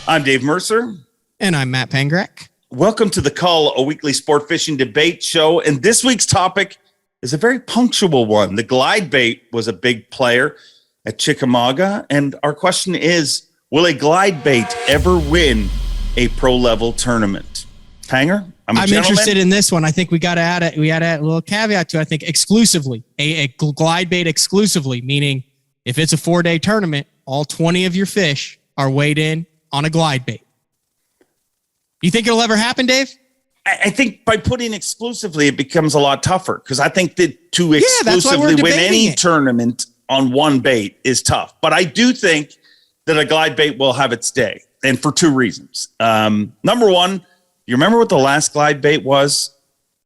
I'm Dave Mercer. And I'm Matt Pangrac. Welcome to the Cull, a weekly sport fishing debate show. And this week's topic is a very punctual one. The glide bait was a big player at Chickamauga. And our question is, will a glide bait ever win a pro level tournament? Panger? I'm interested in this one. I think we got to add a little caveat to it. I think exclusively, a glide bait exclusively, meaning if it's a 4-day tournament, all 20 of your fish are weighed in on a glide bait. You think it'll ever happen, Dave? I think by putting exclusively, it becomes a lot tougher because I think that to exclusively win any tournament on one bait is tough. But I do think that a glide bait will have its day, and for two reasons. Number one, you remember what the last glide bait was?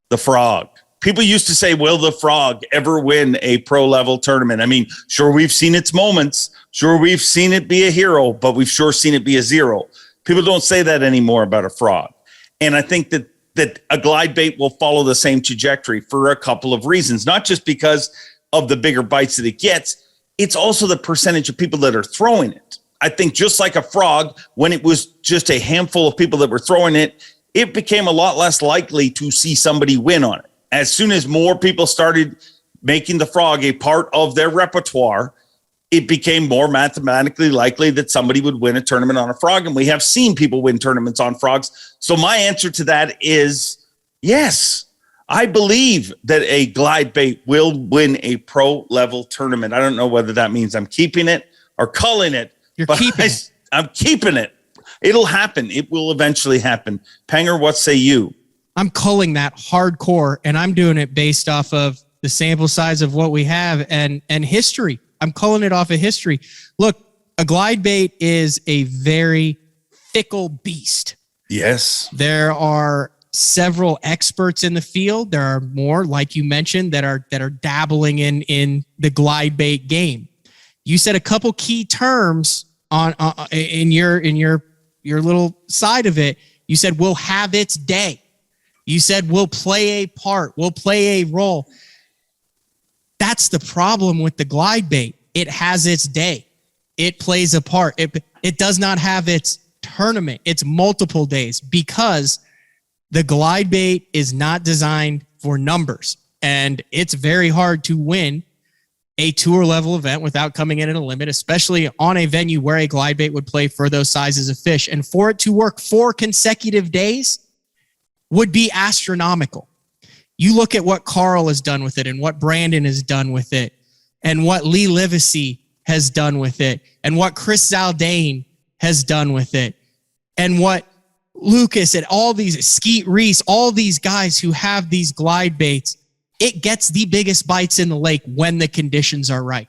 The frog. People used to say, will the frog ever win a pro level tournament? I mean, sure, we've seen its moments. Sure, we've seen it be a hero, but we've sure seen it be a zero. People don't say that anymore about a frog. And I think that a glide bait will follow the same trajectory for a couple of reasons, not just because of the bigger bites that it gets. It's also the percentage of people that are throwing it. I think just like a frog, when it was just a handful of people that were throwing it, it became a lot less likely to see somebody win on it. As soon as more people started making the frog a part of their repertoire, it became more mathematically likely that somebody would win a tournament on a frog. And we have seen people win tournaments on frogs. So my answer to that is yes. I believe that a glide bait will win a pro level tournament. I don't know whether that means I'm keeping it or culling it. I'm keeping it. It'll happen. It will eventually happen. Panger, what say you? I'm culling that hardcore, and I'm doing it based off of the sample size of what we have and history. I'm culling it off of history. Look, a glide bait is a very fickle beast. Yes. There are several experts in the field. There are more, like you mentioned, that are dabbling in the glide bait game. You said a couple key terms on in your little side of it. You said we'll have its day. You said we'll play a part. We'll play a role. That's the problem with the glide bait. It has its day. It plays a part. It does not have its tournament. It's multiple days because the glide bait is not designed for numbers. And it's very hard to win a tour level event without coming in at a limit, especially on a venue where a glide bait would play for those sizes of fish. And for it to work 4 consecutive days would be astronomical. You look at what Carl has done with it and what Brandon has done with it and what Lee Livesey has done with it and what Chris Zaldane has done with it and what Lucas and all these, Skeet Reese, all these guys who have these glide baits. It gets the biggest bites in the lake when the conditions are right.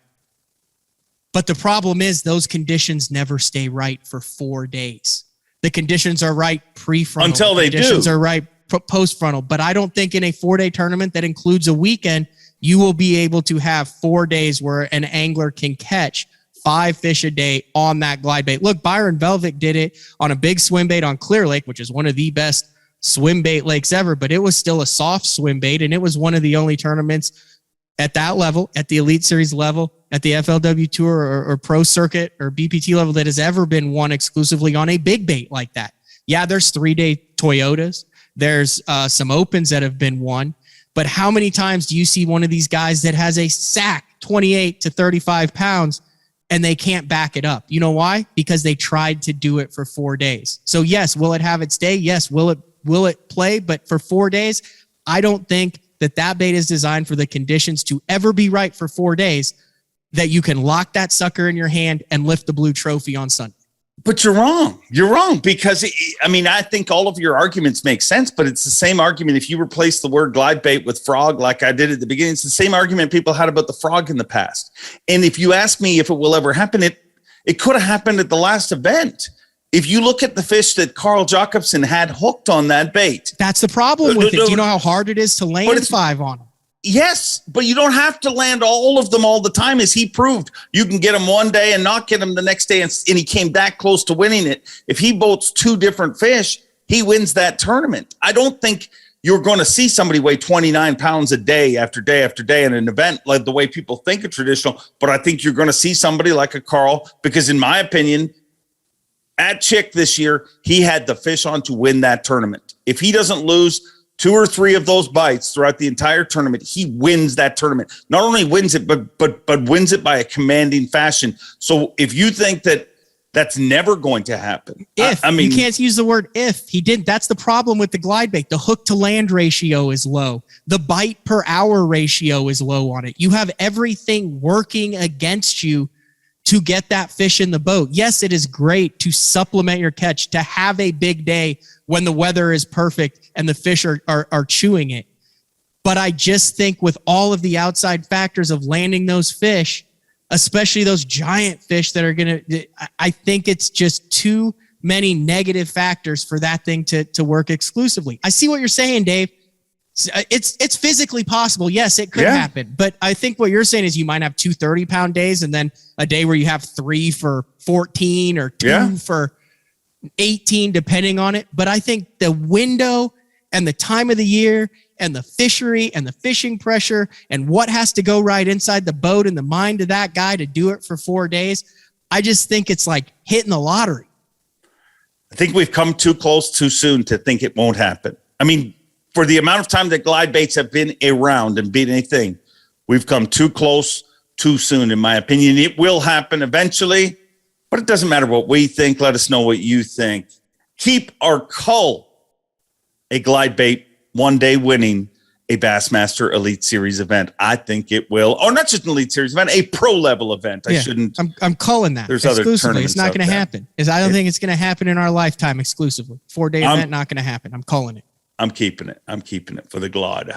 But the problem is those conditions never stay right for 4 days. The conditions are right pre-frontal. Until they do. The conditions are right post-frontal. But I don't think in a 4-day tournament that includes a weekend, you will be able to have 4 days where an angler can catch 5 fish a day on that glide bait. Look, Byron Velvick did it on a big swim bait on Clear Lake, which is one of the best swim bait lakes ever, but it was still a soft swim bait, and it was one of the only tournaments at that level, at the Elite Series level, at the FLW Tour or Pro Circuit or BPT level that has ever been won exclusively on a big bait like that. Yeah, there's 3-day Toyotas. There's some Opens that have been won, but how many times do you see one of these guys that has a sack 28 to 35 pounds and they can't back it up? You know why? Because they tried to do it for 4 days. So yes, will it have its day? Yes. Will it play? But for 4 days, I don't think that bait is designed for the conditions to ever be right for 4 days that you can lock that sucker in your hand and lift the blue trophy on Sunday. But you're wrong. You're wrong because, I think all of your arguments make sense, but it's the same argument. If you replace the word glide bait with frog, like I did at the beginning, it's the same argument people had about the frog in the past. And if you ask me if it will ever happen, it could have happened at the last event. If you look at the fish that Carl Jacobsen had hooked on that bait. That's the problem with it. Do you know how hard it is to land 5 on them? Yes, but you don't have to land all of them all the time, as he proved. You can get him one day and not get him the next day, and he came that close to winning it. If he boats 2 different fish, he wins that tournament. I don't think you're going to see somebody weigh 29 pounds a day after day after day in an event like the way people think of traditional, but I think you're going to see somebody like a Carl, because in my opinion, at Chick this year, he had the fish on to win that tournament. If he doesn't lose 2 or 3 of those bites throughout the entire tournament, he wins that tournament. Not only wins it, but wins it by a commanding fashion. So if you think that that's never going to happen, I mean, you can't use the word if. He didn't. That's the problem with the glide bait. The hook to land ratio is low. The bite per hour ratio is low on it. You have everything working against you to get that fish in the boat. Yes, it is great to supplement your catch, to have a big day when the weather is perfect and the fish are chewing it. But I just think with all of the outside factors of landing those fish, especially those giant fish that are I think it's just too many negative factors for that thing to work exclusively. I see what you're saying, Dave. It's physically possible. Yes, it could happen. But I think what you're saying is you might have 2 30-pound days and then a day where you have 3 for 14 or 2 for 18, depending on it. But I think the window and the time of the year and the fishery and the fishing pressure and what has to go right inside the boat and the mind of that guy to do it for 4 days, I just think it's like hitting the lottery. I think we've come too close too soon to think it won't happen. I mean, for the amount of time that glide baits have been around and been a thing, we've come too close too soon, in my opinion. It will happen eventually, but it doesn't matter what we think. Let us know what you think. Keep our Cull a glide bait one day winning a Bassmaster Elite Series event. I think it will, or not just an Elite Series event, a pro level event. I'm calling that. There's other tournaments. It's not going to happen. I don't think it's going to happen in our lifetime exclusively. 4-day event, not going to happen. I'm calling it. I'm keeping it. I'm keeping it for the glide.